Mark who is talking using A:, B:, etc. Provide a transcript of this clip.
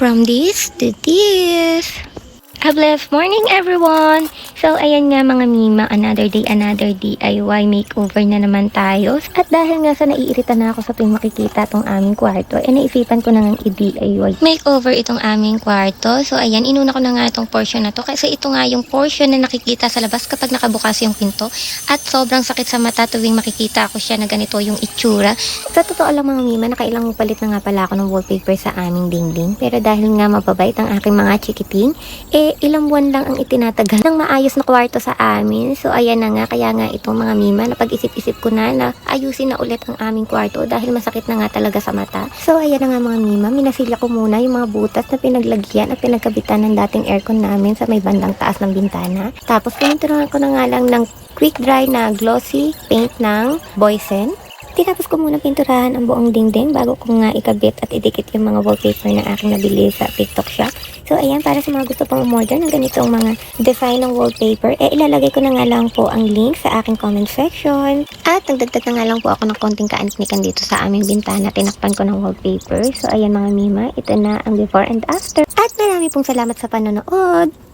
A: From this to this. A blessed morning, everyone! So, ayan nga mga mima, another day, another DIY makeover na naman tayo. At dahil nga sa naiirita na ako sa tuwing makikita itong aming kwarto, naisipan ko na nga i-DIY makeover itong aming kwarto. So, ayan, inuna ko na nga itong portion na to kasi ito nga yung portion na nakikita sa labas kapag nakabukas yung pinto. At sobrang sakit sa mata tuwing makikita ko siya na ganito yung itsura. Sa totoo lang mga mima, nakailang palit na nga pala ako ng wallpaper sa aming dingding. Pero dahil nga mababait ang aking mga chikiting, ilang buwan lang ang itinatagal ng maayos na kwarto sa amin. So, ayan na nga. Kaya nga itong mga mima, napag-isip-isip ko na ayusin na ulit ang aming kwarto dahil masakit na nga talaga sa mata. So, ayan na nga mga mima. Minasilya ko muna yung mga butas na pinaglagyan at pinagkabitan ng dating aircon namin sa may bandang taas ng bintana. Tapos, pininturahan ko na nga lang ng quick dry na glossy paint ng Boysen. Tinapos ko muna pinturahan ang buong dingding bago ko nga ikabit at idikit yung mga wallpaper na aking nabili sa TikTok shop. So ayan, para sa mga gusto pang umorder ng ganitong mga design ng wallpaper, ilalagay ko na nga lang po ang link sa aking comment section. At nagdagdag na nga lang po ako ng konting kaanitnikan dito sa aming bintana, tinakpan ko ng wallpaper. So ayan mga mima, ito na ang before and after. At marami pong salamat sa panonood!